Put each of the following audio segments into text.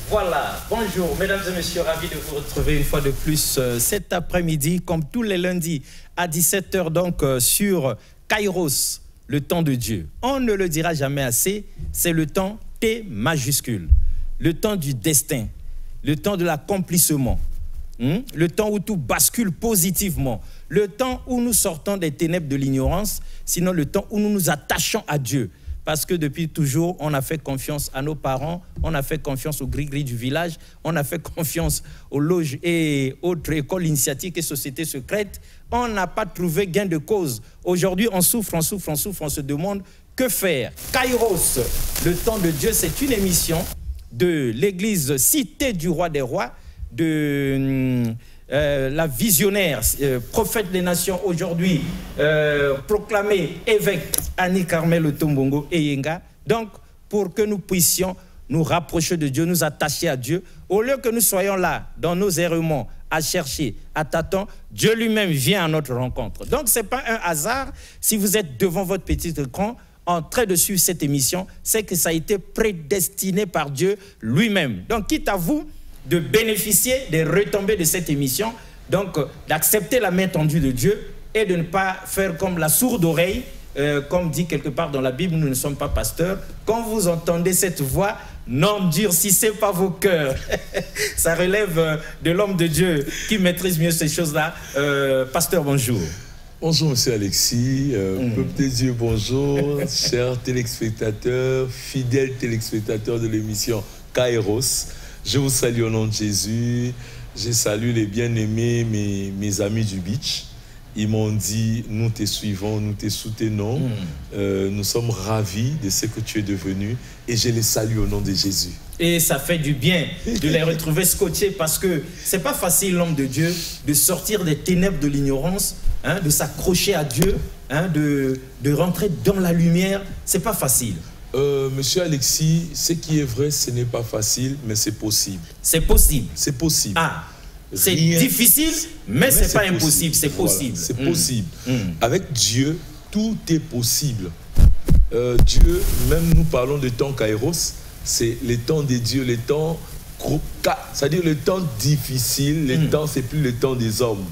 Voilà, bonjour mesdames et messieurs, ravi de vous retrouver une fois de plus cet après-midi, comme tous les lundis à 17 h donc sur Kairos, le temps de Dieu. On ne le dira jamais assez, c'est le temps T majuscule, le temps du destin, le temps de l'accomplissement, le temps où tout bascule positivement, le temps où nous sortons des ténèbres de l'ignorance, sinon le temps où nous nous attachons à Dieu. Parce que depuis toujours, on a fait confiance à nos parents, on a fait confiance aux gris-gris du village, on a fait confiance aux loges et autres écoles initiatiques et sociétés secrètes. On n'a pas trouvé gain de cause. Aujourd'hui, on souffre, on souffre, on souffre, on se demande que faire. Kairos, le temps de Dieu, c'est une émission de l'église Cité du Roi des Rois, de la visionnaire, prophète des nations aujourd'hui, proclamée évêque Annie Carmel Otombongo Eyenga. Donc, pour que nous puissions nous rapprocher de Dieu, nous attacher à Dieu, au lieu que nous soyons là, dans nos errements, à chercher, à tâtons, Dieu lui-même vient à notre rencontre. Donc, ce n'est pas un hasard si vous êtes devant votre petit écran, en train de suivre cette émission, c'est que ça a été prédestiné par Dieu lui-même. Donc, quitte à vous de bénéficier des retombées de cette émission, donc d'accepter la main tendue de Dieu et de ne pas faire comme la sourde oreille, comme dit quelque part dans la Bible, nous ne sommes pas pasteurs. Quand vous entendez cette voix, n'endurcissez pas vos cœurs. Ça relève de l'homme de Dieu qui maîtrise mieux ces choses-là. Pasteur, bonjour. Bonjour, monsieur Alexis. Peuple de Dieu, bonjour. Chers téléspectateurs, fidèles téléspectateurs de l'émission Kairos. Je vous salue au nom de Jésus. Je salue les bien-aimés, mes amis du beach. Ils m'ont dit, nous te suivons, nous te soutenons. Nous sommes ravis de ce que tu es devenu. Et je les salue au nom de Jésus. Et ça fait du bien de les retrouver scotchés parce que c'est pas facile, l'homme de Dieu, de sortir des ténèbres de l'ignorance, hein, de s'accrocher à Dieu, hein, de rentrer dans la lumière. C'est pas facile. Monsieur Alexis, ce qui est vrai, ce n'est pas facile, mais c'est possible. C'est possible. C'est possible. Ah, c'est difficile, mais c'est pas impossible, c'est possible. Voilà, c'est possible. Avec Dieu, tout est possible. Dieu, même nous parlons de temps Kairos, c'est le temps de Dieu, le temps, c'est-à-dire le temps difficile, le temps, c'est plus le temps des hommes.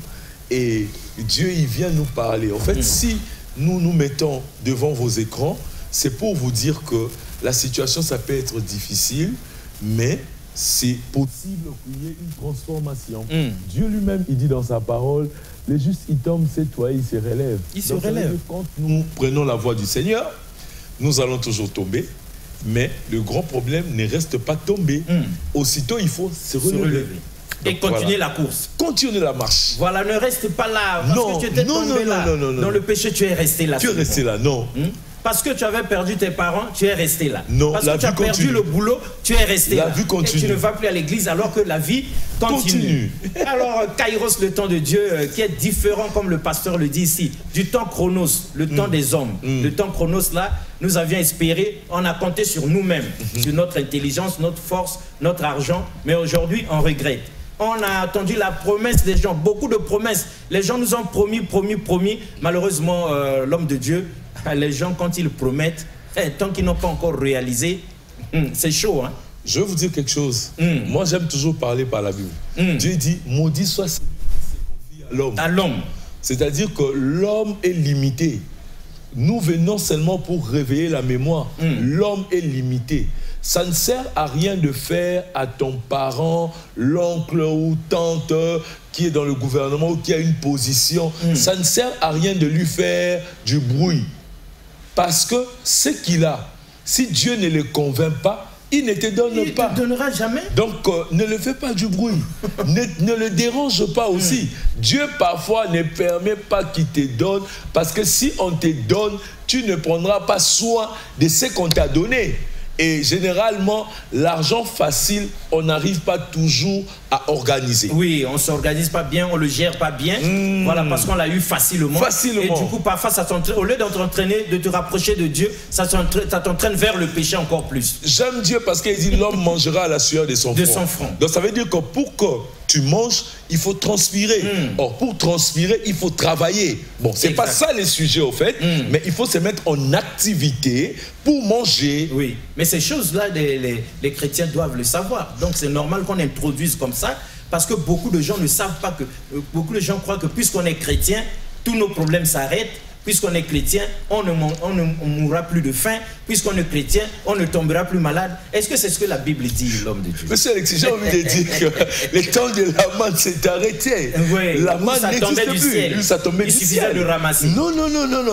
Et Dieu, il vient nous parler. En fait, si nous nous mettons devant vos écrans, c'est pour vous dire que la situation, ça peut être difficile, mais c'est possible qu'il y ait une transformation. Dieu lui-même, il dit dans sa parole, les justes, ils tombent, c'est toi, ils se relèvent. Ils se relèvent. Quand nous prenons la voie du Seigneur, nous allons toujours tomber, mais le grand problème ne reste pas tomber. Aussitôt, il faut se relever. Donc, et continuer la course. Continuer la marche. Voilà, ne reste pas là. Parce que tu étais tombé là. Dans le péché, tu es resté là. Tu es resté là, non. Parce que tu avais perdu tes parents, tu es resté là. Non, parce que tu as perdu le boulot, tu es resté là. La vie continue. Et tu ne vas plus à l'église alors que la vie continue. Alors, Kairos, le temps de Dieu, qui est différent, comme le pasteur le dit ici, du temps chronos, le temps des hommes. Le temps chronos, là, nous avions espéré, on a compté sur nous-mêmes, sur notre intelligence, notre force, notre argent. Mais aujourd'hui, on regrette. On a attendu la promesse des gens, beaucoup de promesses. Les gens nous ont promis. Malheureusement, l'homme de Dieu, les gens, quand ils promettent, tant qu'ils n'ont pas encore réalisé, c'est chaud. Hein? Je vais vous dire quelque chose. Moi, j'aime toujours parler par la Bible. Dieu dit, maudit soit celui qui se confie à l'homme. À l'homme. C'est-à-dire que l'homme est limité. Nous venons seulement pour réveiller la mémoire. L'homme est limité. Ça ne sert à rien de faire à ton parent, l'oncle ou tante qui est dans le gouvernement ou qui a une position. Ça ne sert à rien de lui faire du bruit. Parce que ce qu'il a, si Dieu ne le convainc pas, il ne te donne pas. Il ne te donnera jamais. Donc, ne le fais pas du bruit. ne le dérange pas aussi. Dieu, parfois, ne permet pas qu'il te donne. Parce que si on te donne, tu ne prendras pas soin de ce qu'on t'a donné. Et généralement, l'argent facile, on n'arrive pas toujours à organiser. Oui, on ne s'organise pas bien, on ne le gère pas bien. Voilà, parce qu'on l'a eu facilement. Et du coup, parfois, ça au lieu de t'entraîner, de te rapprocher de Dieu, ça t'entraîne vers le péché encore plus. J'aime Dieu parce qu'il dit l'homme mangera à la sueur de son front. front. Donc ça veut dire que pour que tu manges, il faut transpirer. Or, pour transpirer, il faut travailler. Bon, c'est pas ça les sujets au fait, mais il faut se mettre en activité pour manger. Oui, mais ces choses-là, les chrétiens doivent le savoir. Donc c'est normal qu'on introduise comme ça, parce que beaucoup de gens ne savent pas que, beaucoup de gens croient que puisqu'on est chrétien, tous nos problèmes s'arrêtent. Puisqu'on est chrétien, on ne mourra plus de faim. Puisqu'on est chrétien, on ne tombera plus malade. Est-ce que c'est ce que la Bible dit, l'homme de Dieu? Monsieur Alexis, j'ai envie de dire que le temps de la manne s'est arrêté. Oui, la manne n'existe plus. Ça tombait du ciel. Il suffisait de ramasser. Non.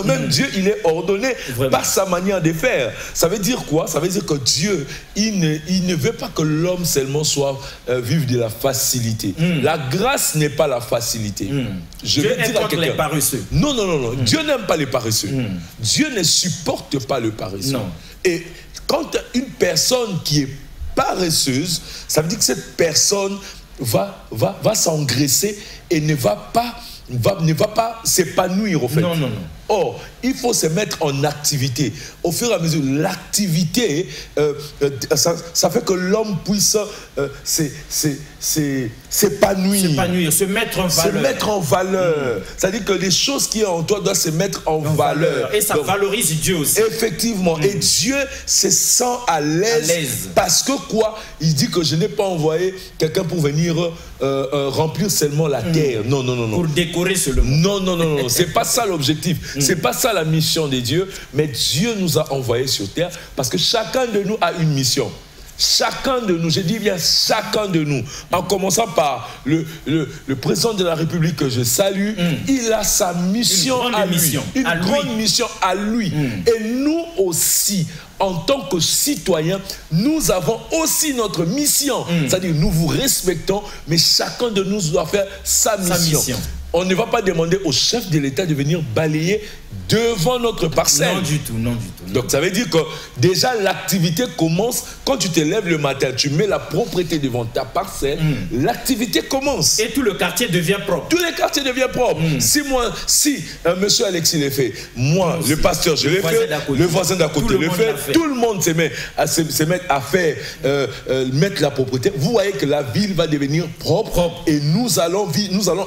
Même Dieu, il est ordonné par sa manière de faire. Ça veut dire quoi? Ça veut dire que Dieu, il ne veut pas que l'homme seulement soit vive de la facilité. La grâce n'est pas la facilité. Dieu est contre les paresseux. Non. Dieu n'aime pas les paresseux. Dieu ne supporte pas le paresseux. Non. Et quand une personne qui est paresseuse, ça veut dire que cette personne va s'engraisser et ne va pas s'épanouir au fait. Non. Or, il faut se mettre en activité. Au fur et à mesure, l'activité, ça fait que l'homme puisse s'épanouir. Se mettre en valeur. Se mettre en valeur. C'est-à-dire que les choses qui sont en toi doivent se mettre en valeur. Et ça valorise Dieu aussi. Effectivement. Et Dieu se sent à l'aise. Parce que quoi? Il dit que je n'ai pas envoyé quelqu'un pour venir remplir seulement la terre. Non. Pour décorer seulement. Non. C'est pas ça l'objectif. C'est pas ça la mission de Dieu. Mais Dieu nous a envoyés sur terre parce que chacun de nous a une mission. Chacun de nous, je dis bien chacun de nous, en commençant par le président de la République que je salue, il a sa mission à lui, une grande mission à lui. Et nous aussi, en tant que citoyens, nous avons aussi notre mission. C'est-à-dire nous vous respectons, mais chacun de nous doit faire sa mission. On ne va pas demander au chef de l'État de venir balayer devant notre parcelle. Non du tout. Donc ça veut dire que déjà l'activité commence quand tu te lèves le matin, tu mets la propreté devant ta parcelle, l'activité commence. Et tout le quartier devient propre. Tout le quartier devient propre. Si monsieur Alexis le fait, moi, le pasteur, je l'ai fait, le voisin d'à côté le fait, tout le monde se met à faire, mettre la propreté. Vous voyez que la ville va devenir propre. Et nous allons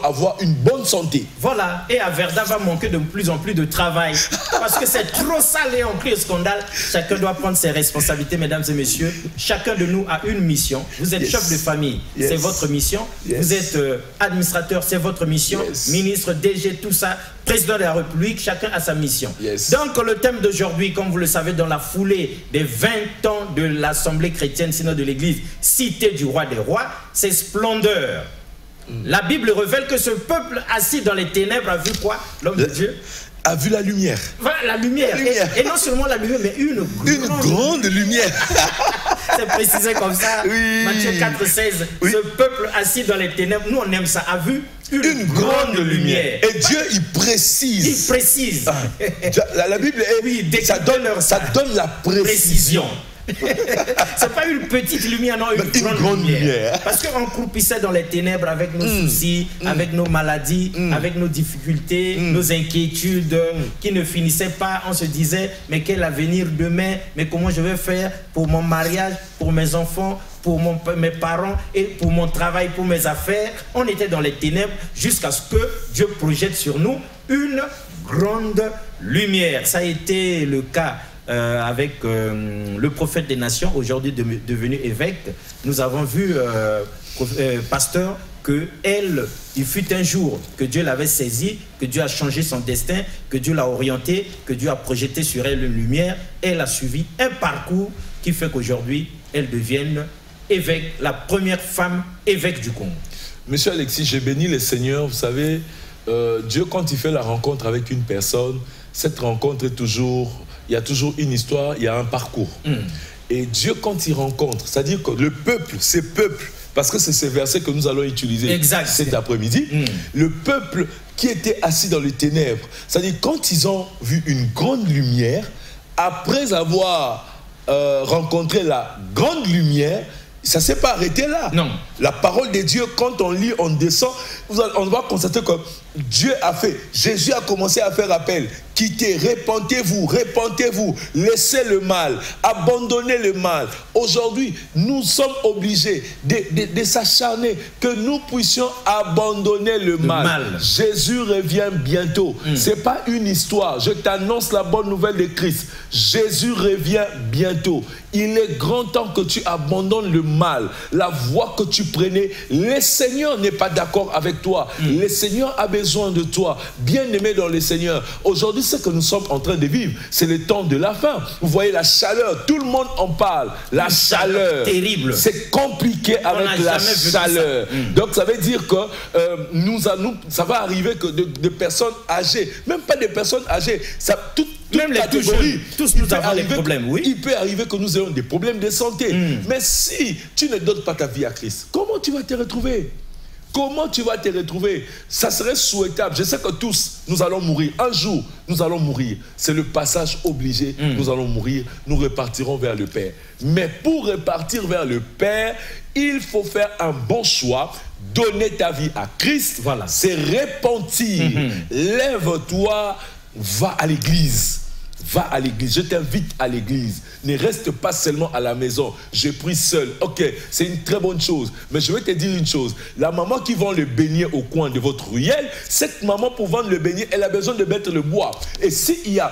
avoir une bonne santé. Voilà, et à Verdun va manquer de plus en plus de travail parce que c'est trop sale et on crie au scandale. Chacun doit prendre ses responsabilités, mesdames et messieurs. Chacun de nous a une mission. Vous êtes chef de famille, c'est votre mission. Vous êtes administrateur, c'est votre mission. Ministre, DG, tout ça, président de la République, chacun a sa mission. Donc le thème d'aujourd'hui, comme vous le savez, dans la foulée des 20 ans de l'Assemblée chrétienne, sinon de l'Église, cité du roi des rois, c'est splendeur. La Bible révèle que ce peuple assis dans les ténèbres a vu quoi? L'homme de Dieu a vu la lumière. Voilà, la lumière. Et non seulement la lumière, mais une grande lumière. C'est précisé comme ça. Matthieu 4,16. Ce peuple assis dans les ténèbres, nous on aime ça, a vu une grande lumière. Et Dieu, il précise. Il précise. La Bible, ça donne la précision. C'est pas une petite lumière, non, une grande lumière. Parce qu'on croupissait dans les ténèbres avec nos soucis, avec nos maladies, avec nos difficultés, nos inquiétudes qui ne finissaient pas. On se disait, mais quel avenir demain? Mais comment je vais faire pour mon mariage, pour mes enfants, pour mes parents et pour mon travail, pour mes affaires? On était dans les ténèbres jusqu'à ce que Dieu projette sur nous une grande lumière. Ça a été le cas avec le prophète des nations, aujourd'hui devenu évêque. Nous avons vu, pasteur, il fut un jour que Dieu l'avait saisi, que Dieu a changé son destin, que Dieu l'a orienté, que Dieu a projeté sur elle une lumière. Elle a suivi un parcours qui fait qu'aujourd'hui, elle devienne évêque, la première femme évêque du Congo. Monsieur Alexis, j'ai béni le Seigneur. Vous savez, Dieu, quand il fait la rencontre avec une personne, cette rencontre est toujours... Il y a toujours une histoire, il y a un parcours. Et Dieu, quand il rencontre, c'est-à-dire que le peuple, ces peuples, parce que c'est ces versets que nous allons utiliser cet après-midi, le peuple qui était assis dans les ténèbres, c'est-à-dire quand ils ont vu une grande lumière, après avoir rencontré la grande lumière, ça ne s'est pas arrêté là. Non. La parole de Dieu, quand on lit, on descend, on va constater que Dieu a fait, Jésus a commencé à faire appel. quittez, repentez-vous, laissez le mal, abandonnez le mal. Aujourd'hui, nous sommes obligés de s'acharner que nous puissions abandonner le mal. Jésus revient bientôt. Ce n'est pas une histoire. Je t'annonce la bonne nouvelle de Christ. Jésus revient bientôt. Il est grand temps que tu abandonnes le mal, la voie que tu prenais. Le Seigneur n'est pas d'accord avec toi. Le Seigneur a besoin de toi. Bien-aimé dans le Seigneur. Aujourd'hui, ce que nous sommes en train de vivre, c'est le temps de la fin. Vous voyez la chaleur, tout le monde en parle. La chaleur, terrible. C'est compliqué avec la chaleur. Donc ça veut dire que ça va arriver que de personnes âgées, même pas des personnes âgées, même les catégories, tous nous avons des problèmes, oui. Il peut arriver que nous ayons des problèmes de santé. Mais si tu ne donnes pas ta vie à Christ, comment tu vas te retrouver? Comment tu vas te retrouver? Ça serait souhaitable. Je sais que tous, nous allons mourir. Un jour, nous allons mourir. C'est le passage obligé. Nous allons mourir. Nous repartirons vers le Père. Mais pour repartir vers le Père, il faut faire un bon choix. Donner ta vie à Christ. Voilà. C'est repentir. Lève-toi. Va à l'église. Va à l'église. Je t'invite à l'église. Ne reste pas seulement à la maison. Je prie seul. Ok, c'est une très bonne chose. Mais je vais te dire une chose. La maman qui vend le beignet au coin de votre ruelle, cette maman, pour vendre le beignet, elle a besoin de mettre le bois. Et s'il y a...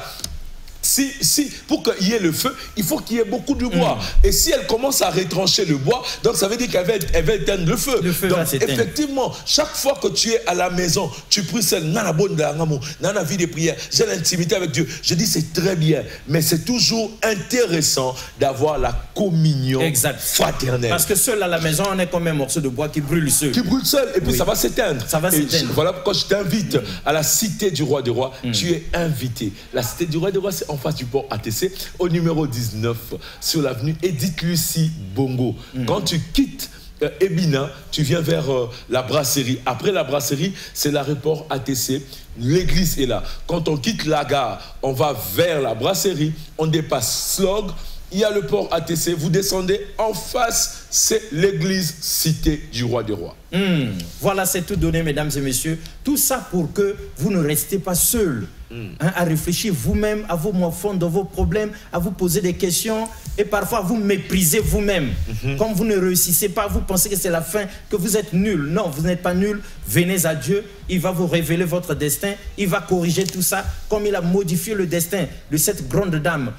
pour qu'il y ait le feu, il faut qu'il y ait beaucoup de bois. Et si elle commence à retrancher le bois, donc ça veut dire qu'elle va éteindre le feu. Donc effectivement, chaque fois que tu es à la maison, tu pries seul, nana vie de prière, j'ai l'intimité avec Dieu. Je dis c'est très bien, mais c'est toujours intéressant d'avoir la communion fraternelle. Parce que seul à la maison, on est comme un morceau de bois qui brûle seul. Qui brûle seul, et puis ça va s'éteindre. Ça va s'éteindre. Voilà pourquoi je t'invite à la cité du roi des rois. Tu es invité. La cité du roi des rois, c'est en face du port ATC, au numéro 19, sur l'avenue Edith Lucie Bongo. Quand tu quittes Ebina, tu viens vers la brasserie. Après la brasserie, c'est l'aéroport ATC. L'église est là. Quand on quitte la gare, on va vers la brasserie, on dépasse Slog, il y a le port ATC, vous descendez en face, c'est l'église cité du roi des rois. Voilà, c'est tout donné, mesdames et messieurs. Tout ça pour que vous ne restez pas seuls, à réfléchir vous-même, à vous morfondre dans vos problèmes, à vous poser des questions, et parfois vous méprisez vous-même. Comme vous ne réussissez pas, vous pensez que c'est la fin, que vous êtes nul. Non, vous n'êtes pas nul. Venez à Dieu, il va vous révéler votre destin, il va corriger tout ça, comme il a modifié le destin de cette grande dame,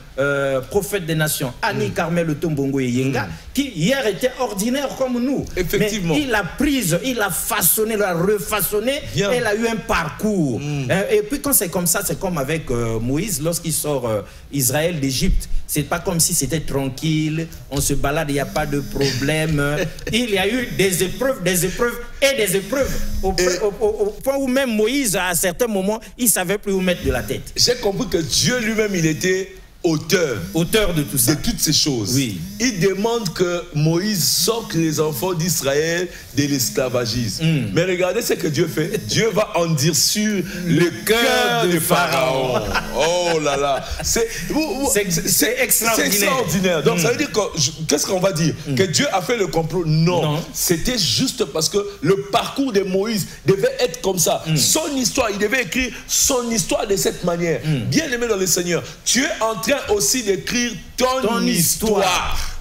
prophète des nations, Annie Carmel Otombongo Yenga, qui hier était ordinaire comme nous. Effectivement. Mais il l'a prise, il l'a façonné, il l'a refaçonné, elle a eu un parcours. Et puis quand c'est comme ça, c'est comme avec Moïse, lorsqu'il sort Israël d'Égypte. C'est pas comme si c'était tranquille, on se balade, il n'y a pas de problème. Il y a eu des épreuves et des épreuves. Au point où même Moïse, à certains moments, il ne savait plus où mettre de la tête. J'ai compris que Dieu lui-même, il était auteur de tout ça, de toutes ces choses. Oui. Il demande que Moïse sorte les enfants d'Israël de l'esclavagisme. Mais regardez ce que Dieu fait. Dieu va endurcir le cœur de Pharaon. Oh là là. C'est extraordinaire. C'est extraordinaire. Donc ça veut dire que, qu'est-ce qu'on va dire? Que Dieu a fait le complot? Non. C'était juste parce que le parcours de Moïse devait être comme ça. Son histoire, il devait écrire son histoire de cette manière. Bien aimé dans le Seigneur, tu es en train aussi d'écrire ton histoire.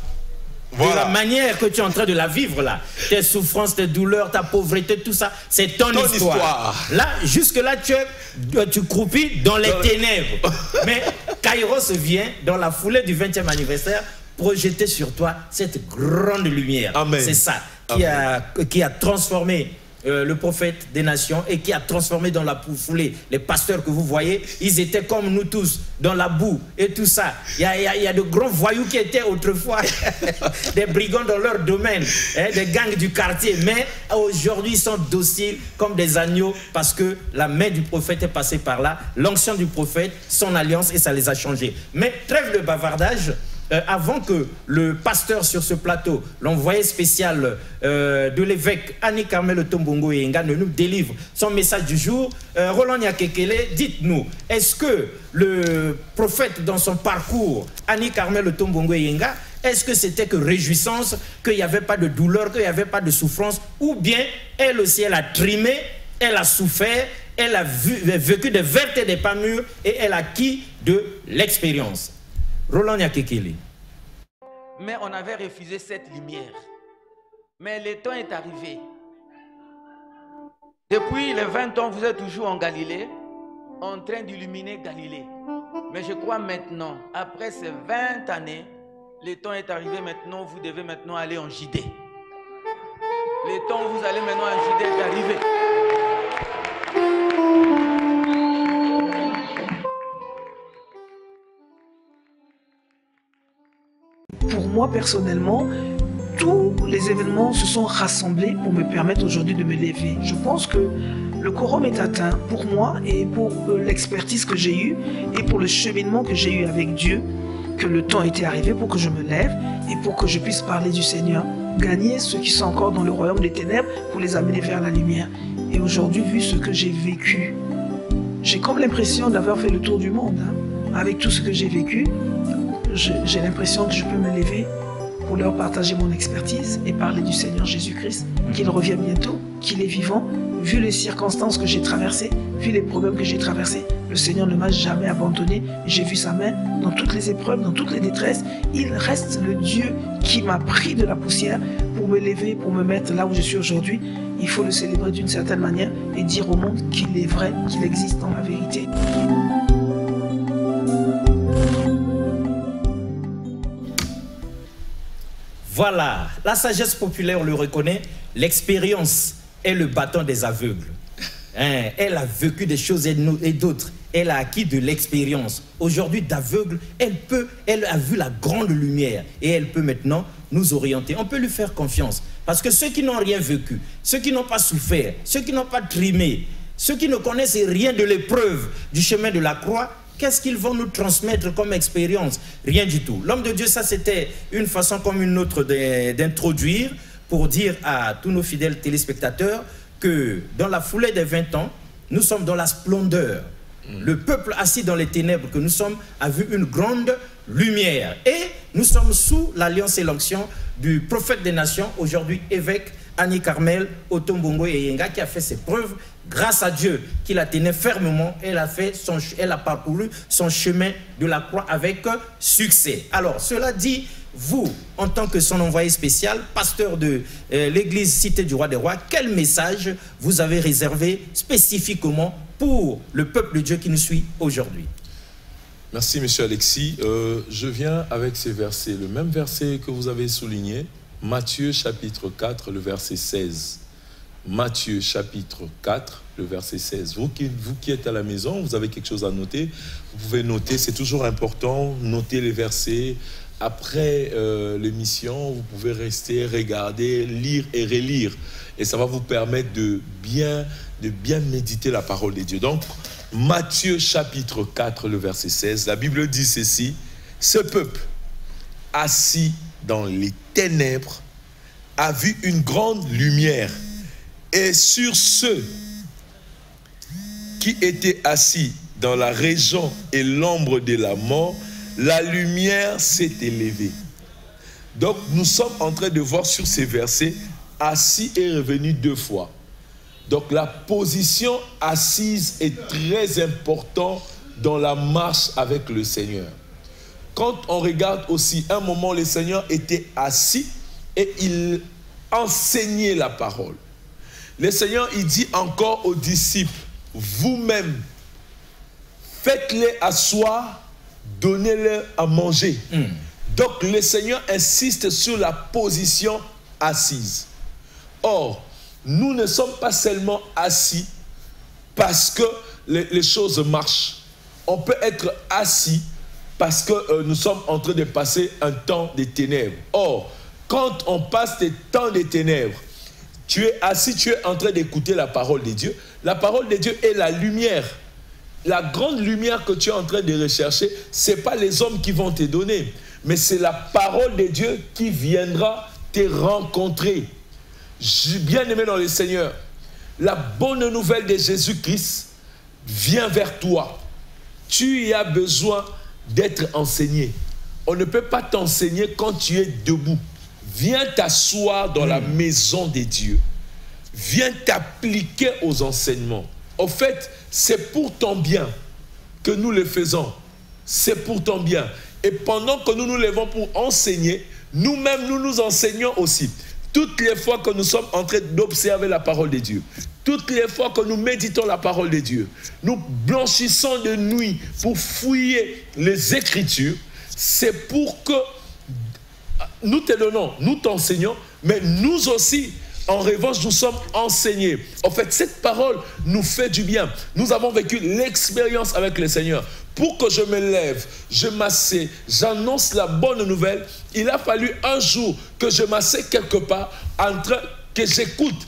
Voilà. De la manière que tu es en train de la vivre là. Tes souffrances, tes douleurs, ta pauvreté, tout ça, c'est ton histoire. Là, jusque-là, tu croupis dans les ténèbres. Mais Kairos vient, dans la foulée du 20e anniversaire, projeter sur toi cette grande lumière. C'est ça qui a transformé le prophète des nations et qui a transformé dans la foulée les pasteurs que vous voyez. Ils étaient comme nous tous dans la boue et tout ça. Il y a de grands voyous qui étaient autrefois des brigands dans leur domaine, des gangs du quartier, mais aujourd'hui ils sont dociles comme des agneaux parce que la main du prophète est passée par là, l'onction du prophète, son alliance, et ça les a changés. Mais trêve de bavardage. Avant que le pasteur sur ce plateau, l'envoyé spécial de l'évêque Annie Carmel Otombongo Yenga, ne nous délivre son message du jour, Roland Nyakekele, dites-nous, est-ce que le prophète dans son parcours, Annie Carmel Otombongo Yenga, est-ce que c'était que réjouissance, qu'il n'y avait pas de douleur, qu'il n'y avait pas de souffrance, ou bien elle aussi elle a trimé, elle a souffert, elle a vécu des vertes et des pas mûres et elle a acquis de l'expérience. Roland Nyakekele. Mais on avait refusé cette lumière. Mais le temps est arrivé. Depuis les 20 ans, vous êtes toujours en Galilée, en train d'illuminer Galilée. Mais je crois maintenant, après ces 20 années, le temps est arrivé maintenant, vous devez maintenant aller en Judée. Le temps où vous allez maintenant en Judée est arrivé. Pour moi, personnellement, tous les événements se sont rassemblés pour me permettre aujourd'hui de me lever. Je pense que le quorum est atteint pour moi et pour l'expertise que j'ai eue et pour le cheminement que j'ai eu avec Dieu, que le temps était arrivé pour que je me lève et pour que je puisse parler du Seigneur, gagner ceux qui sont encore dans le royaume des ténèbres pour les amener vers la lumière. Et aujourd'hui, vu ce que j'ai vécu, j'ai comme l'impression d'avoir fait le tour du monde. Avec tout ce que j'ai vécu, j'ai l'impression que je peux me lever pour leur partager mon expertise et parler du Seigneur Jésus-Christ, qu'il revient bientôt, qu'il est vivant. Vu les circonstances que j'ai traversées, vu les problèmes que j'ai traversés, le Seigneur ne m'a jamais abandonné. J'ai vu sa main dans toutes les épreuves, dans toutes les détresses. Il reste le Dieu qui m'a pris de la poussière pour me lever, pour me mettre là où je suis aujourd'hui. Il faut le célébrer d'une certaine manière et dire au monde qu'il est vrai, qu'il existe dans la vérité. Voilà, la sagesse populaire le reconnaît, l'expérience est le bâton des aveugles. Elle a vécu des choses et d'autres, elle a acquis de l'expérience. Aujourd'hui, d'aveugle, elle a vu la grande lumière et elle peut maintenant nous orienter. On peut lui faire confiance parce que ceux qui n'ont rien vécu, ceux qui n'ont pas souffert, ceux qui n'ont pas trimé, ceux qui ne connaissent rien de l'épreuve du chemin de la croix, qu'est-ce qu'ils vont nous transmettre comme expérience? Rien du tout. L'homme de Dieu, ça c'était une façon comme une autre d'introduire pour dire à tous nos fidèles téléspectateurs que dans la foulée des 20 ans, nous sommes dans la splendeur. Le peuple assis dans les ténèbres que nous sommes a vu une grande lumière. Et nous sommes sous l'alliance et l'onction du prophète des nations, aujourd'hui évêque Annie Carmel Otombongo Yenga, qui a fait ses preuves grâce à Dieu, qui la tenait fermement. Elle a parcouru son chemin de la croix avec succès. Alors, cela dit, vous, en tant que son envoyé spécial, pasteur de l'église Cité du Roi des Rois, quel message vous avez réservé spécifiquement pour le peuple de Dieu qui nous suit aujourd'hui? Merci, monsieur Alexis. Je viens avec ces versets, le même verset que vous avez souligné, Matthieu chapitre 4, le verset 16. Matthieu chapitre 4, le verset 16. Vous qui êtes à la maison, vous avez quelque chose à noter, vous pouvez noter, c'est toujours important, noter les versets. Après l'émission, vous pouvez rester, regarder, lire et relire. Et ça va vous permettre de bien méditer la parole de Dieu. Donc, Matthieu chapitre 4, le verset 16, la Bible dit ceci: ce peuple assis dans les ténèbres a vu une grande lumière. Et sur ceux qui étaient assis dans la région et l'ombre de la mort, la lumière s'est élevée. Donc nous sommes en train de voir sur ces versets, assis et revenu 2 fois. Donc la position assise est très importante dans la marche avec le Seigneur. Quand on regarde aussi, un moment le Seigneur était assis et il enseignait la parole. Le Seigneur, il dit encore aux disciples, vous-même, faites-les asseoir, donnez-leur à manger. Donc le Seigneur insiste sur la position assise. Or, nous ne sommes pas seulement assis parce que les choses marchent. On peut être assis parce que nous sommes en train de passer un temps de ténèbres. Or, quand on passe des temps de ténèbres, tu es assis, tu es en train d'écouter la parole de Dieu. La parole de Dieu est la lumière. La grande lumière que tu es en train de rechercher, ce n'est pas les hommes qui vont te donner, mais c'est la parole de Dieu qui viendra te rencontrer. Bien-aimé dans le Seigneur, la bonne nouvelle de Jésus-Christ vient vers toi. Tu y as besoin d'être enseigné. On ne peut pas t'enseigner quand tu es debout. Viens t'asseoir dans la maison de Dieu. Viens t'appliquer aux enseignements. au fait, c'est pour ton bien que nous le faisons. C'est pour ton bien. Et pendant que nous nous levons pour enseigner, nous-mêmes, nous nous enseignons aussi. Toutes les fois que nous sommes en train d'observer la parole de Dieu, toutes les fois que nous méditons la parole de Dieu, nous blanchissons de nuit pour fouiller les Écritures, c'est pour que nous te donnons, nous t'enseignons, mais nous aussi, en revanche, nous sommes enseignés. En fait, cette parole nous fait du bien. Nous avons vécu l'expérience avec le Seigneur. Pour que je me lève, je m'assieds, j'annonce la bonne nouvelle. Il a fallu un jour que je m'assieds quelque part, que j'écoute,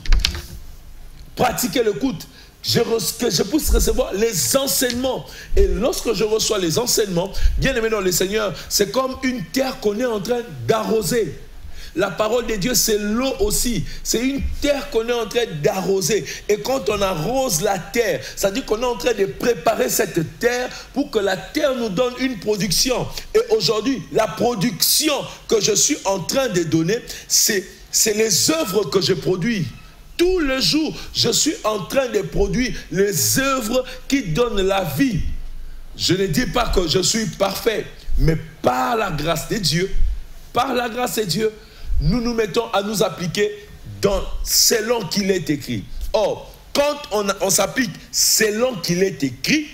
pratiquer l'écoute, que je puisse recevoir les enseignements. Et lorsque je reçois les enseignements, bien aimé dans le Seigneur, c'est comme une terre qu'on est en train d'arroser. La parole de Dieu, c'est l'eau aussi. C'est une terre qu'on est en train d'arroser. Et quand on arrose la terre, ça dit qu'on est en train de préparer cette terre pour que la terre nous donne une production. Et aujourd'hui, la production que je suis en train de donner, c'est les œuvres que je produis. Tous les jours, je suis en train de produire les œuvres qui donnent la vie. Je ne dis pas que je suis parfait, mais par la grâce de Dieu, nous nous mettons à nous appliquer selon qu'il est écrit. Or, quand on s'applique selon qu'il est écrit,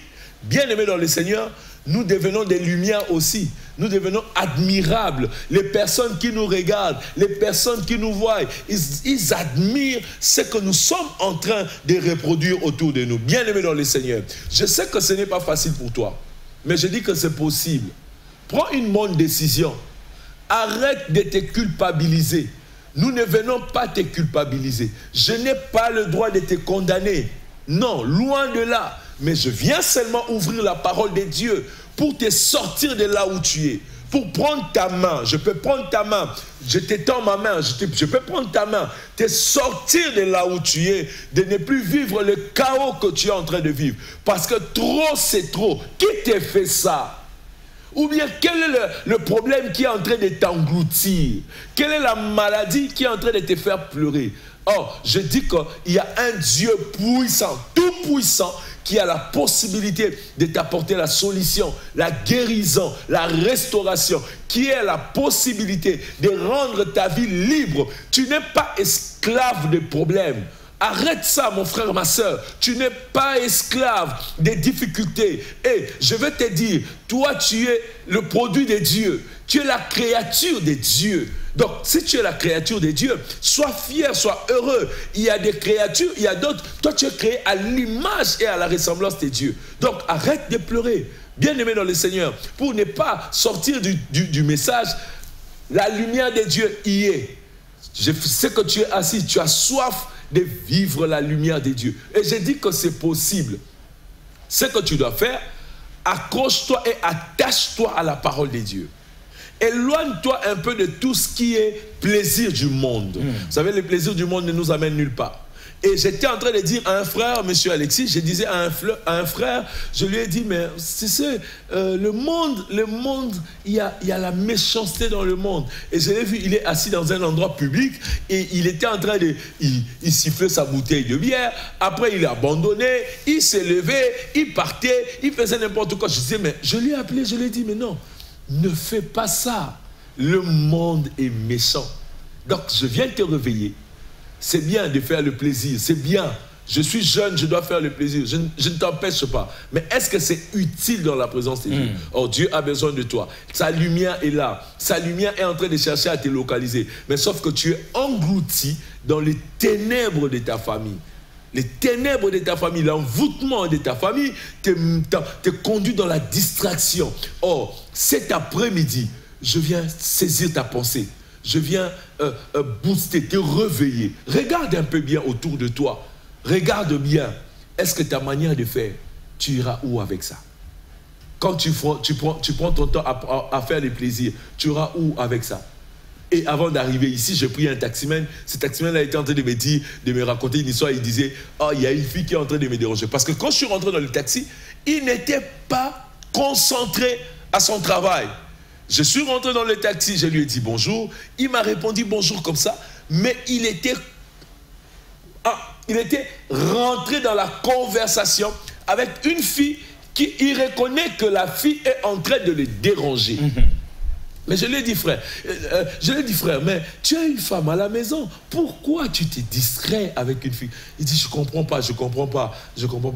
bien aimé dans le Seigneur, nous devenons des lumières aussi. Nous devenons admirables. Les personnes qui nous regardent, les personnes qui nous voient, ils admirent ce que nous sommes en train de reproduire autour de nous. Bien aimé dans le Seigneur, je sais que ce n'est pas facile pour toi, mais je dis que c'est possible. Prends une bonne décision. Arrête de te culpabiliser. Nous ne venons pas te culpabiliser. Je n'ai pas le droit de te condamner. Non, loin de là. Mais je viens seulement ouvrir la parole de Dieu pour te sortir de là où tu es. Pour prendre ta main. Je peux prendre ta main. Je t'étends ma main. Je peux prendre ta main. Te sortir de là où tu es. De ne plus vivre le chaos que tu es en train de vivre. Parce que trop, c'est trop. Qui t'a fait ça? Ou bien quel est le problème qui est en train de t'engloutir? Quelle est la maladie qui est en train de te faire pleurer? Or, je dis qu'il y a un Dieu puissant, tout puissant, qui a la possibilité de t'apporter la solution, la guérison, la restauration, qui a la possibilité de rendre ta vie libre. Tu n'es pas esclave des problèmes. Arrête ça, mon frère, ma soeur. Tu n'es pas esclave des difficultés. Et je vais te dire, toi, tu es le produit de Dieu. Tu es la créature de Dieu. Donc, si tu es la créature de Dieu, sois fier, sois heureux. Il y a des créatures, il y a d'autres. Toi, tu es créé à l'image et à la ressemblance de Dieu. Donc, arrête de pleurer. Bien-aimé dans le Seigneur, pour ne pas sortir du message, la lumière de Dieu y est. Je sais que tu es assis, tu as soif de vivre la lumière de Dieu. Et j'ai dit que c'est possible. Ce que tu dois faire, accroche-toi et attache-toi à la parole de Dieu. Éloigne-toi un peu de tout ce qui est plaisir du monde. Vous savez, les plaisirs du monde ne nous amènent nulle part. Et j'étais en train de dire à un frère, M. Alexis, je disais à un frère, je lui ai dit, mais tu sais, le monde, il y a la méchanceté dans le monde. Et je l'ai vu, il est assis dans un endroit public et il était en train de... Il sifflait sa bouteille de bière, après il a abandonné, il s'est levé, il partait, il faisait n'importe quoi. Je disais, mais je l'ai appelé, je lui ai dit, mais non, ne fais pas ça. Le monde est méchant. Donc je viens te réveiller. C'est bien de faire le plaisir, c'est bien. Je suis jeune, je dois faire le plaisir. Je ne t'empêche pas. Mais est-ce que c'est utile dans la présence de Dieu? Oh, Dieu a besoin de toi. Sa lumière est là. Sa lumière est en train de chercher à te localiser. Mais sauf que tu es englouti dans les ténèbres de ta famille. Les ténèbres de ta famille, l'envoûtement de ta famille te conduit dans la distraction. Or, cet après-midi, je viens saisir ta pensée. Je viens booster, te réveiller. Regarde un peu bien autour de toi. Regarde bien. Est-ce que ta manière de faire, tu iras où avec ça? Quand tu prends ton temps à faire les plaisirs, tu iras où avec ça? Et avant d'arriver ici, j'ai pris un taximan. Ce taximan-là était en train de me dire, de me raconter une histoire. Il disait, oh, il y a une fille qui est en train de me déranger. Parce que quand je suis rentré dans le taxi, il n'était pas concentré à son travail. Je suis rentré dans le taxi, je lui ai dit bonjour. Il m'a répondu bonjour comme ça, mais il était il était rentré dans la conversation avec une fille qui il reconnaît que la fille est en train de le déranger. Mais je lui ai dit, frère, mais tu as une femme à la maison, pourquoi tu te distrais avec une fille? Il dit, je comprends pas.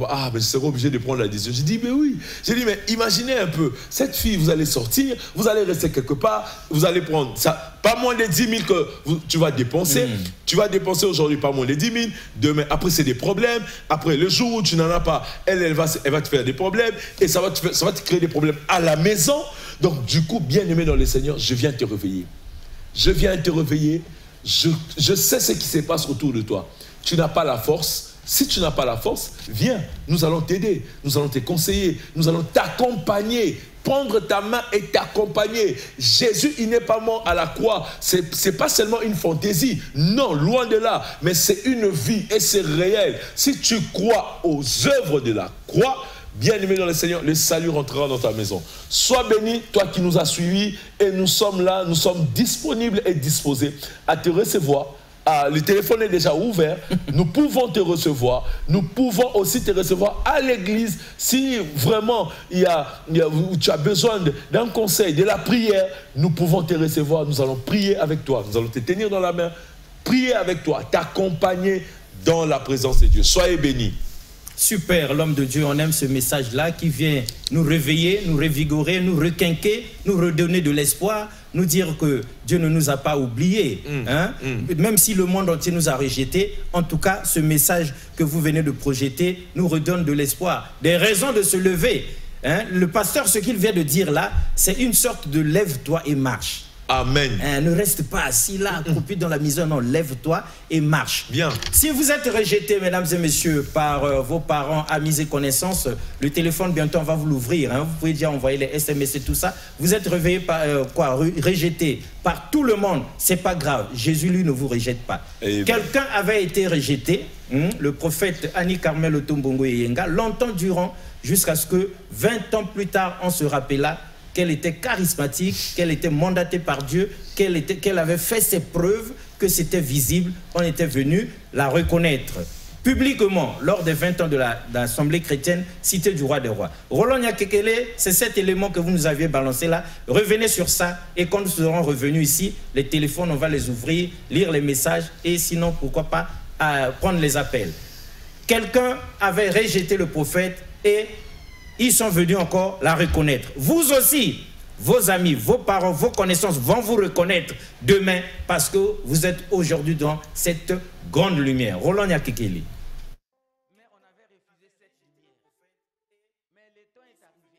Ah, mais je serai obligé de prendre la décision. J'ai dit, mais oui. J'ai dit, mais imaginez un peu, cette fille, vous allez sortir, vous allez rester quelque part, vous allez prendre ça, pas moins de 10 000 que tu vas dépenser. Tu vas dépenser aujourd'hui pas moins de 10 000, demain, après c'est des problèmes, après le jour où tu n'en as pas, elle va te faire des problèmes, et ça va te créer des problèmes à la maison. Donc du coup, bien-aimé dans le Seigneur, je viens te réveiller. Je viens te réveiller. Je sais ce qui se passe autour de toi. Tu n'as pas la force. Si tu n'as pas la force, viens. Nous allons t'aider. Nous allons te conseiller. Nous allons t'accompagner. Prendre ta main et t'accompagner. Jésus, il n'est pas mort à la croix. C'est pas seulement une fantaisie. Non, loin de là. Mais c'est une vie et c'est réel. Si tu crois aux œuvres de la croix, bien-aimé dans le Seigneur, le salut rentrera dans ta maison. Sois béni, toi qui nous as suivis, et nous sommes là, nous sommes disponibles et disposés à te recevoir. Le téléphone est déjà ouvert, nous pouvons te recevoir, nous pouvons aussi te recevoir à l'église. Si vraiment tu as besoin d'un conseil, de la prière, nous pouvons te recevoir, nous allons prier avec toi, nous allons te tenir dans la main, prier avec toi, t'accompagner dans la présence de Dieu. Soyez bénis. Super, l'homme de Dieu, on aime ce message-là qui vient nous réveiller, nous revigorer, nous requinquer, nous redonner de l'espoir, nous dire que Dieu ne nous a pas oubliés. Même si le monde entier nous a rejetés, en tout cas, ce message que vous venez de projeter nous redonne de l'espoir, des raisons de se lever. Le pasteur, ce qu'il vient de dire là, c'est une sorte de lève-toi et marche. Amen. Ne reste pas assis là, accroupi dans la misère. Non, lève-toi et marche. Bien. Si vous êtes rejeté, mesdames et messieurs, par vos parents, amis et connaissances, le téléphone, bientôt, on va vous l'ouvrir. Vous pouvez déjà envoyer les SMS et tout ça. Vous êtes réveillé par rejeté par tout le monde. C'est pas grave. Jésus, lui, ne vous rejette pas. Quelqu'un avait été rejeté, le prophète Annie Carmel Otombongo Yenga, longtemps durant, jusqu'à ce que 20 ans plus tard, on se rappela qu'elle était charismatique, qu'elle était mandatée par Dieu, qu'elle avait fait ses preuves, que c'était visible. On était venu la reconnaître publiquement lors des 20 ans de l'Assemblée chrétienne, Cité du Roi des Rois. Roland Nyakekele, c'est cet élément que vous nous aviez balancé là. Revenez sur ça et quand nous serons revenus ici, les téléphones, on va les ouvrir, lire les messages et sinon, pourquoi pas, prendre les appels. Quelqu'un avait rejeté le prophète et ils sont venus encore la reconnaître. Vous aussi, vos amis, vos parents, vos connaissances vont vous reconnaître demain parce que vous êtes aujourd'hui dans cette grande lumière. Roland Nyakekele. Mais on avait refusé cette lumière. Mais le temps est arrivé.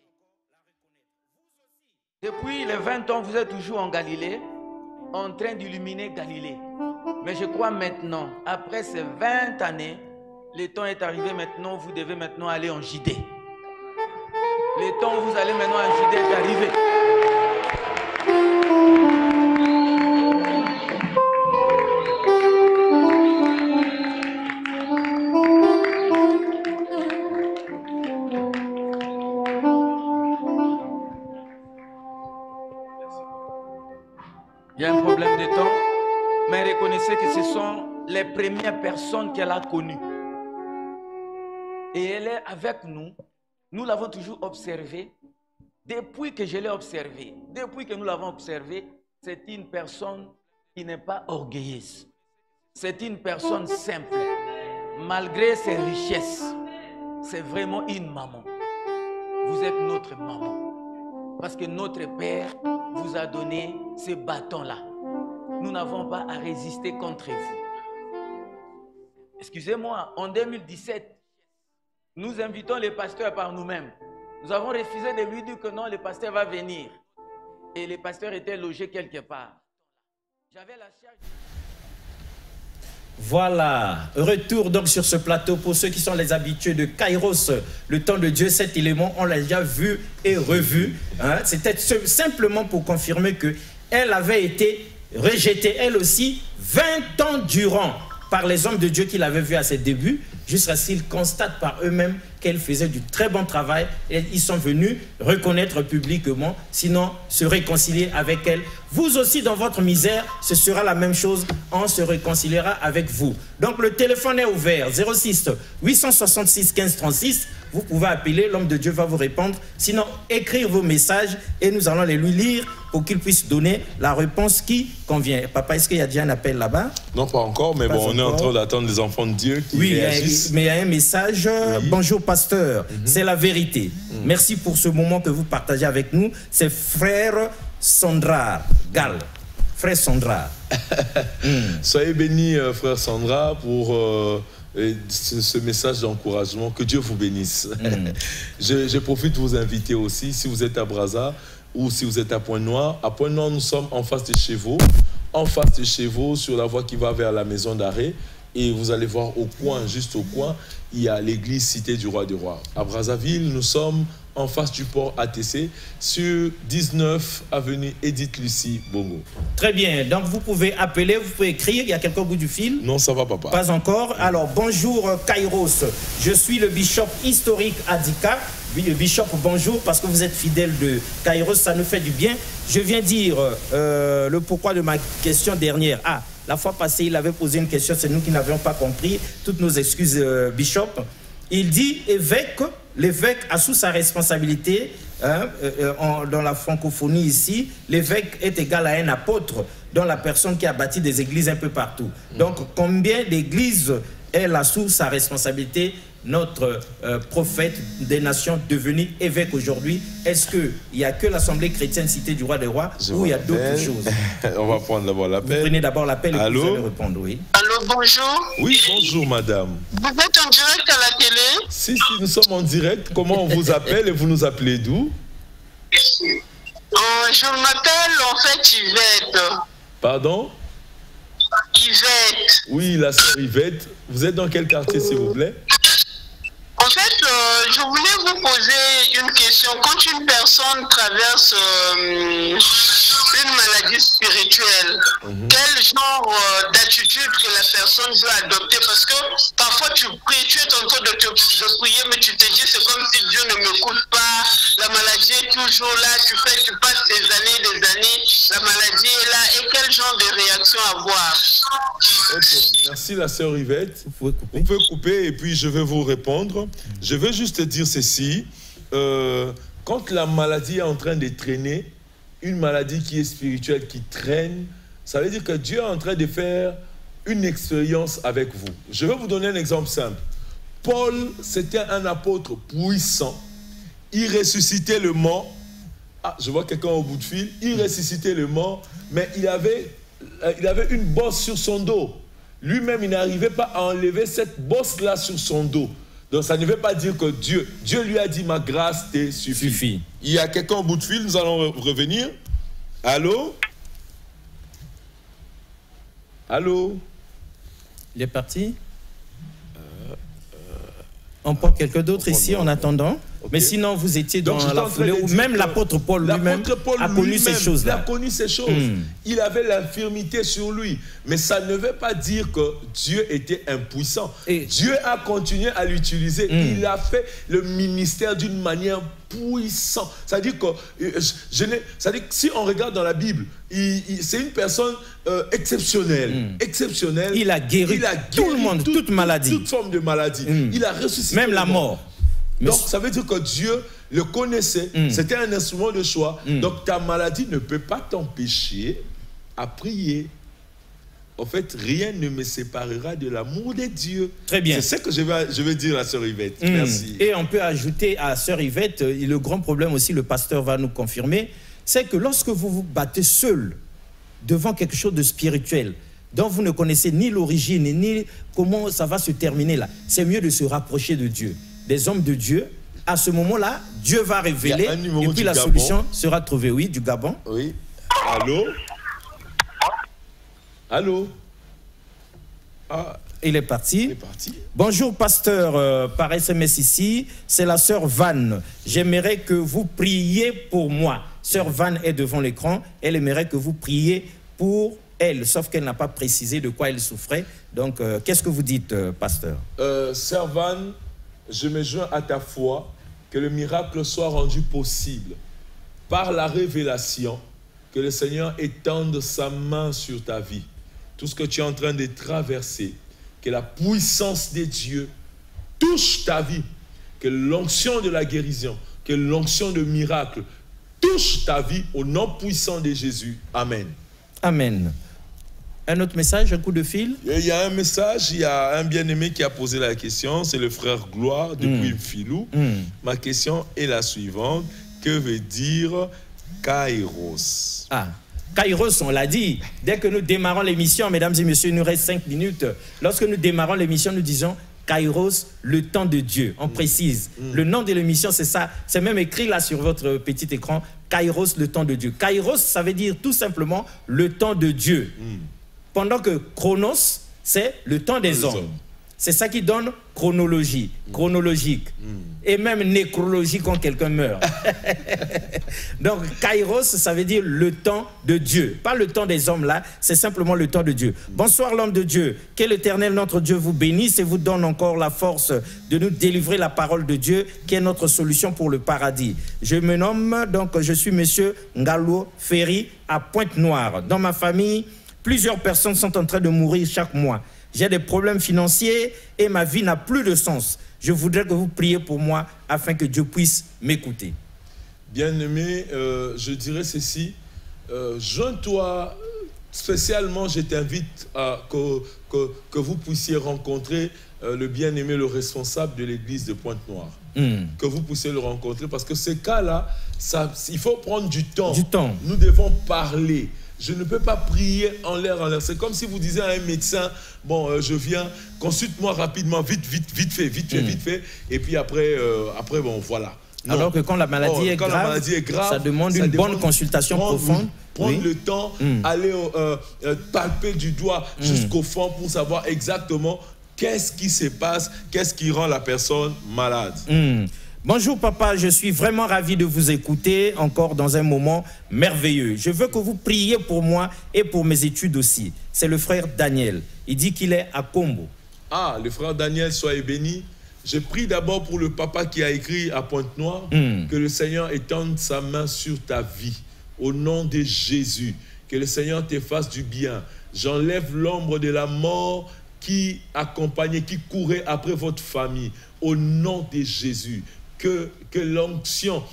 Depuis les 20 ans, vous êtes toujours en Galilée, en train d'illuminer Galilée. Mais je crois maintenant, après ces 20 années, le temps est arrivé maintenant, vous devez maintenant aller en Judée. Le temps où vous allez maintenant en Judée est arrivé. Il y a un problème de temps, mais reconnaissez que ce sont les premières personnes qu'elle a connues. Et elle est avec nous. Nous l'avons toujours observé. Depuis que je l'ai observé, depuis que nous l'avons observé, c'est une personne qui n'est pas orgueilleuse. C'est une personne simple. Malgré ses richesses, c'est vraiment une maman. Vous êtes notre maman. Parce que notre Père vous a donné ce bâton-là. Nous n'avons pas à résister contre vous. Excusez-moi, en 2017, nous invitons les pasteurs par nous-mêmes. Nous avons refusé de lui dire que non, le pasteur va venir. Et le pasteur était logé quelque part. J'avais la charge. Voilà, retour donc sur ce plateau pour ceux qui sont les habitués de Kairos, le temps de Dieu, cet élément, on l'a déjà vu et revu. C'était simplement pour confirmer qu'elle avait été rejetée, elle aussi, 20 ans durant. par les hommes de Dieu qu'il avait vus à ses débuts, jusqu'à ce qu'ils constatent par eux-mêmes qu'elle faisait du très bon travail et ils sont venus reconnaître publiquement, sinon se réconcilier avec elle. Vous aussi, dans votre misère, ce sera la même chose, on se réconciliera avec vous. Donc le téléphone est ouvert, 06 866 15 36, vous pouvez appeler, l'homme de Dieu va vous répondre, sinon écrire vos messages et nous allons les lui lire pour qu'il puisse donner la réponse qui convient. Papa, est-ce qu'il y a déjà un appel là-bas? Non, pas encore, mais bon, on est en train d'attendre les enfants de Dieu qui réagissent. Mais il y a un message. Oui. Bonjour pasteur, c'est la vérité. Merci pour ce moment que vous partagez avec nous. C'est frère Sandra Gall. Frère Sandra. Soyez bénis, frère Sandra, pour ce message d'encouragement. Que Dieu vous bénisse. Je profite de vous inviter aussi, si vous êtes à Brazza ou si vous êtes à Pointe-Noire. À Pointe-Noire, nous sommes en face de Chevaux. En face de Chevaux, sur la voie qui va vers la maison d'arrêt. Et vous allez voir au coin, juste au coin, il y a l'église Cité du Roi des Rois. À Brazzaville, nous sommes en face du port ATC, sur 19 avenue Edith Lucie Bongo. Très bien, donc vous pouvez appeler, vous pouvez écrire, il y a quelqu'un au bout du fil? Non, ça va papa. Pas encore. Alors, bonjour Kairos, je suis le bishop historique Adika. Bishop, bonjour, parce que vous êtes fidèle de Kairos, ça nous fait du bien. Je viens dire le pourquoi de ma question dernière. Ah, la fois passée, il avait posé une question, c'est nous qui n'avions pas compris. Toutes nos excuses, Bishop. Il dit, l'évêque a sous sa responsabilité, dans la francophonie ici, l'évêque est égal à un apôtre, dans la personne qui a bâti des églises un peu partout. Donc, combien d'églises elle a sous sa responsabilité notre prophète des nations devenu évêque aujourd'hui? Est-ce qu'il n'y a que l'Assemblée chrétienne Cité du Roi des Rois ou il y a d'autres choses? On va prendre d'abord l'appel. Vous prenez d'abord l'appel et allô? vous allez répondre, oui. Allô, bonjour. Oui, bonjour madame. Vous êtes en direct à la télé? Si, nous sommes en direct. Comment on vous appelle et vous nous appelez d'où? Je m'appelle en fait Yvette. Pardon? Yvette. Oui, la sœur Yvette. Vous êtes dans quel quartier, s'il vous plaît? En fait, je voulais vous poser une question. Quand une personne traverse une maladie spirituelle, quel genre d'attitude que la personne doit adopter? Parce que parfois tu pries, tu es en train de prier, mais tu te dis c'est comme si Dieu ne m'écoute pas, la maladie est toujours là, tu passes des années, la maladie est là, et quel genre de réaction avoir? Ok, merci la sœur Yvette. Vous pouvez couper et puis je vais vous répondre. Je veux juste dire ceci. Quand la maladie est en train de traîner, une maladie qui est spirituelle, qui traîne, ça veut dire que Dieu est en train de faire une expérience avec vous. Je vais vous donner un exemple simple. Paul, c'était un apôtre puissant. Il ressuscitait le mort. Ah, je vois quelqu'un au bout de fil. Il ressuscitait le mort, mais il avait une bosse sur son dos. Lui-même, il n'arrivait pas à enlever cette bosse-là sur son dos. Donc, ça ne veut pas dire que Dieu lui a dit, ma grâce te suffit. Il y a quelqu'un au bout de fil, nous allons revenir. Allô? Allô? Il est parti? On prend quelqu'un d'autre ici en attendant. Okay. Mais sinon, vous étiez dans la foulée où même l'apôtre Paul lui-même a connu ces choses-là. Il a connu ces choses. Il avait l'infirmité sur lui. Mais ça ne veut pas dire que Dieu était impuissant. Et Dieu a continué à l'utiliser. Il a fait le ministère d'une manière puissante. C'est-à-dire que, si on regarde dans la Bible, c'est une personne exceptionnelle. Exceptionnelle. Il a guéri tout le monde, toute maladie. Toute forme de maladie. Il a ressuscité. Même la mort. Donc, ça veut dire que Dieu le connaissait. C'était un instrument de choix. Donc, ta maladie ne peut pas t'empêcher à prier. En fait, rien ne me séparera de l'amour de Dieu. Très bien. C'est ce que je vais dire à sœur Yvette. Merci. Et on peut ajouter à sœur Yvette, le grand problème aussi, le pasteur va nous confirmer, c'est que lorsque vous vous battez seul devant quelque chose de spirituel, dont vous ne connaissez ni l'origine, ni comment ça va se terminer là, c'est mieux de se rapprocher de Dieu. Des hommes de Dieu, à ce moment-là, Dieu va révéler et puis la solution sera trouvée. Oui, du Gabon. Oui. Allô? Allô? Ah. Il est parti. Il est parti. Bonjour, pasteur, par SMS ici, c'est la sœur Vanne. J'aimerais que vous priez pour moi. Sœur Vanne est devant l'écran. Elle aimerait que vous priez pour elle, sauf qu'elle n'a pas précisé de quoi elle souffrait. Donc, qu'est-ce que vous dites, pasteur? Servan, je me joins à ta foi, que le miracle soit rendu possible par la révélation, que le Seigneur étende sa main sur ta vie. Tout ce que tu es en train de traverser, que la puissance de Dieu touche ta vie, que l'onction de la guérison, que l'onction de miracle touche ta vie au nom puissant de Jésus. Amen. Amen. Un autre message, un coup de fil? Il y a un message, il y a un bien-aimé qui a posé la question, c'est le frère Gloire depuis Filou. Ma question est la suivante, que veut dire Kairos? Kairos, on l'a dit, dès que nous démarrons l'émission, mesdames et messieurs, il nous reste 5 minutes. Lorsque nous démarrons l'émission, nous disons Kairos, le temps de Dieu. On précise. Le nom de l'émission, c'est ça. C'est même écrit là sur votre petit écran. Kairos, le temps de Dieu. Kairos, ça veut dire tout simplement le temps de Dieu. Pendant que Chronos, c'est le temps des hommes. C'est ça qui donne chronologie, chronologique. Et même nécrologie quand quelqu'un meurt. Donc, Kairos, ça veut dire le temps de Dieu. Pas le temps des hommes là, c'est simplement le temps de Dieu. Bonsoir l'homme de Dieu. Que l'Éternel, notre Dieu, vous bénisse et vous donne encore la force de nous délivrer la parole de Dieu, qui est notre solution pour le paradis. Je me nomme, donc je suis monsieur Ngalo Ferry à Pointe-Noire. Dans ma famille, plusieurs personnes sont en train de mourir chaque mois. J'ai des problèmes financiers et ma vie n'a plus de sens. Je voudrais que vous priez pour moi afin que Dieu puisse m'écouter. Bien-aimé, je dirais ceci. Joins-toi, spécialement, je t'invite à que vous puissiez rencontrer le bien-aimé, le responsable de l'église de Pointe-Noire. Que vous puissiez le rencontrer parce que ces cas-là, il faut prendre du temps. Nous devons parler. Je ne peux pas prier en l'air. C'est comme si vous disiez à un médecin, bon, je viens, consulte-moi rapidement, vite fait. Et puis après, bon, voilà. Non. Alors que quand la maladie est grave, ça demande une bonne consultation profonde. Prendre le temps, aller palper du doigt jusqu'au fond pour savoir exactement qu'est-ce qui se passe, qu'est-ce qui rend la personne malade. Bonjour papa, je suis vraiment ravi de vous écouter encore dans un moment merveilleux. Je veux que vous priez pour moi et pour mes études aussi. C'est le frère Daniel. Il dit qu'il est à Combo. Le frère Daniel, soyez béni. Je prie d'abord pour le papa qui a écrit à Pointe-Noire, que le Seigneur étende sa main sur ta vie. Au nom de Jésus, que le Seigneur te fasse du bien. J'enlève l'ombre de la mort qui accompagnait, qui courait après votre famille. Au nom de Jésus. Que l'onction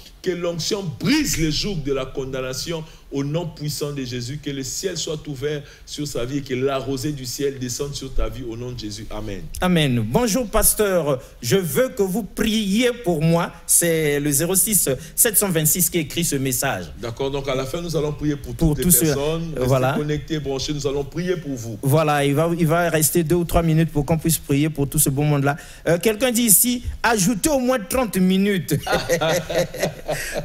brise le joug de la condamnation au nom puissant de Jésus, que le ciel soit ouvert sur sa vie et que la rosée du ciel descende sur ta vie au nom de Jésus. Amen. Amen. Bonjour pasteur, je veux que vous priez pour moi. C'est le 06 726 qui écrit ce message. D'accord, donc à la fin nous allons prier pour toutes les personnes. Restez connectés, branchez, nous allons prier pour vous. Voilà, il va rester 2 ou 3 minutes pour qu'on puisse prier pour tout ce beau monde-là. Quelqu'un dit ici, ajoutez au moins 30 minutes.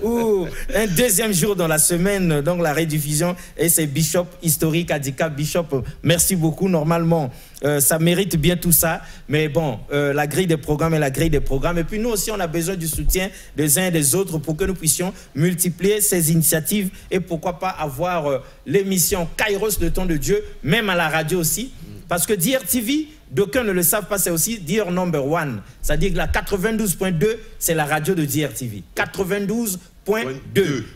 Ou un deuxième jour dans la semaine, donc la rediffusion, et c'est Bishop historique handicap. Bishop, merci beaucoup. Normalement, ça mérite bien tout ça, mais bon, la grille des programmes est la grille des programmes. Et puis nous aussi, on a besoin du soutien des uns et des autres pour que nous puissions multiplier ces initiatives et pourquoi pas avoir l'émission Kairos, le temps de Dieu, même à la radio aussi. Parce que DRTV, d'aucuns ne le savent pas, c'est aussi DR number 1. C'est-à-dire que la 92.2, c'est la radio de DRTV. 92.2.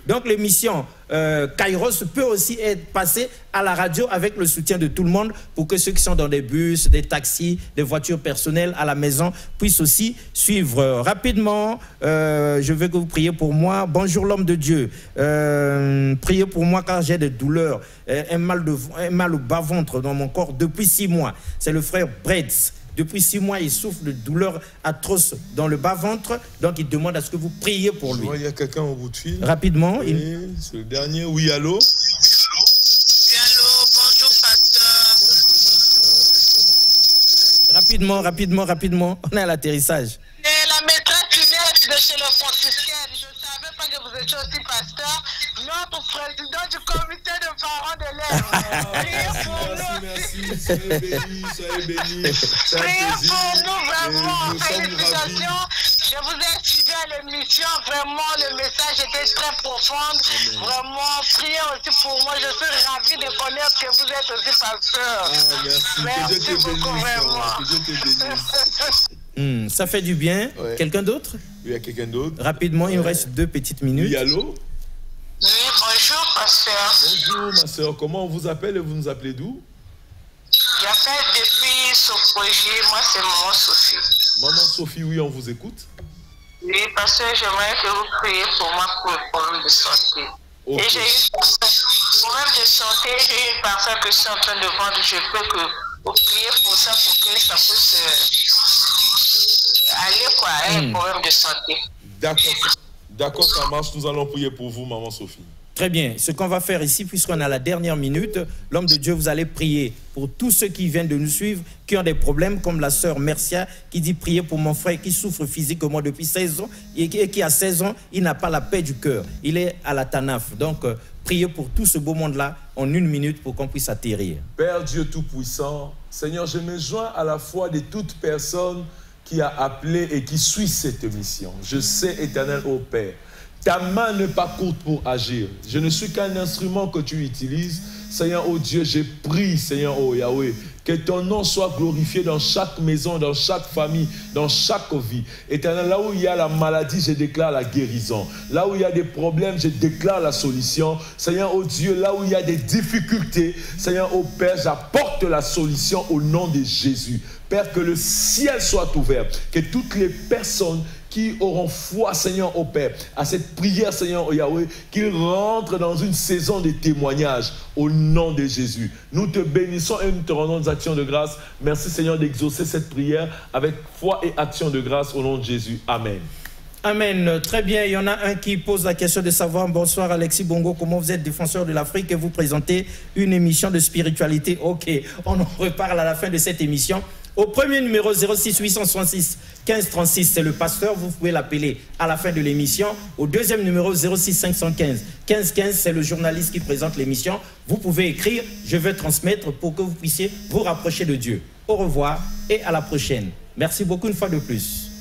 Donc l'émission Kairos peut aussi être passée à la radio avec le soutien de tout le monde pour que ceux qui sont dans des bus, des taxis, des voitures personnelles à la maison puissent aussi suivre rapidement. Je veux que vous priez pour moi. Bonjour l'homme de Dieu. Priez pour moi car j'ai des douleurs, un mal au bas-ventre dans mon corps depuis 6 mois. C'est le frère Bretz. Depuis 6 mois, il souffre de douleurs atroces dans le bas-ventre. Donc, il demande à ce que vous priez pour lui. Il y a quelqu'un au bout de fil. Rapidement. Oui, c'est le dernier. Oui, allô? Oui, allô, bonjour, pasteur. Rapidement. On est à l'atterrissage. Et la maîtresse Inès de chez le franciscain, je ne savais pas que vous étiez aussi pasteur. Notre président du comité de parents d'élèves. Merci. Soyez bénis. Priez pour nous, vraiment. Félicitations. Je vous ai suivi à l'émission, vraiment, le message était très profond. Amen. Vraiment, priez aussi pour moi. Je suis ravi de connaître que vous êtes aussi pasteur. Ah, merci. Merci Que Dieu te beaucoup, bénisse. vraiment. Que Dieu te bénisse. Ça fait du bien. Ouais. Quelqu'un d'autre? Il y a quelqu'un d'autre? Rapidement, il nous reste 2 petites minutes. Oui, allô? Oui, bonjour, pasteur. Bonjour, ma soeur. Comment on vous appelle et vous nous appelez d'où? J'appelle depuis ce projet. Moi, c'est Maman Sophie. Maman Sophie, oui, on vous écoute. Oui, parce que j'aimerais que vous priez pour moi pour le problème de santé. Ok. Et j'ai eu un problème de santé, j'ai une parcelle que je suis en train de vendre. Je peux que vous priez pour ça, pour que ça puisse aller, quoi, un problème de santé. D'accord. D'accord, ça marche. Nous allons prier pour vous, Maman Sophie. Très bien. Ce qu'on va faire ici, puisqu'on a la dernière minute, l'homme de Dieu, vous allez prier pour tous ceux qui viennent de nous suivre, qui ont des problèmes, comme la sœur Mercia, qui dit prier pour mon frère qui souffre physiquement depuis 16 ans et qui a 16 ans, il n'a pas la paix du cœur. Il est à la TANAF. Donc, priez pour tout ce beau monde-là en 1 minute pour qu'on puisse atterrir. Père Dieu Tout-Puissant, Seigneur, je me joins à la foi de toute personne qui a appelé et qui suit cette mission. Je sais, Éternel, ô Père, ta main n'est pas courte pour agir. Je ne suis qu'un instrument que tu utilises. Seigneur, oh Dieu, j'ai prié, Seigneur, oh Yahweh, que ton nom soit glorifié dans chaque maison, dans chaque famille, dans chaque vie. Éternel, là où il y a la maladie, je déclare la guérison. Là où il y a des problèmes, je déclare la solution. Seigneur, oh Dieu, là où il y a des difficultés, Seigneur, oh Père, j'apporte la solution au nom de Jésus. Père, que le ciel soit ouvert, que toutes les personnes qui auront foi, Seigneur, au Père, à cette prière, Seigneur, au Yahweh, qu'ils rentrent dans une saison de témoignage au nom de Jésus. Nous te bénissons et nous te rendons des actions de grâce. Merci, Seigneur, d'exaucer cette prière avec foi et action de grâce au nom de Jésus. Amen. Amen. Très bien. Il y en a un qui pose la question de savoir, bonsoir Alexis Bongo, comment vous êtes défenseur de l'Afrique et vous présentez une émission de spiritualité. Ok, on en reparle à la fin de cette émission. Au premier numéro 06 866 15 36, c'est le pasteur, vous pouvez l'appeler à la fin de l'émission. Au deuxième numéro 06 515 15 15, c'est le journaliste qui présente l'émission. Vous pouvez écrire, je vais transmettre pour que vous puissiez vous rapprocher de Dieu. Au revoir et à la prochaine. Merci beaucoup une fois de plus.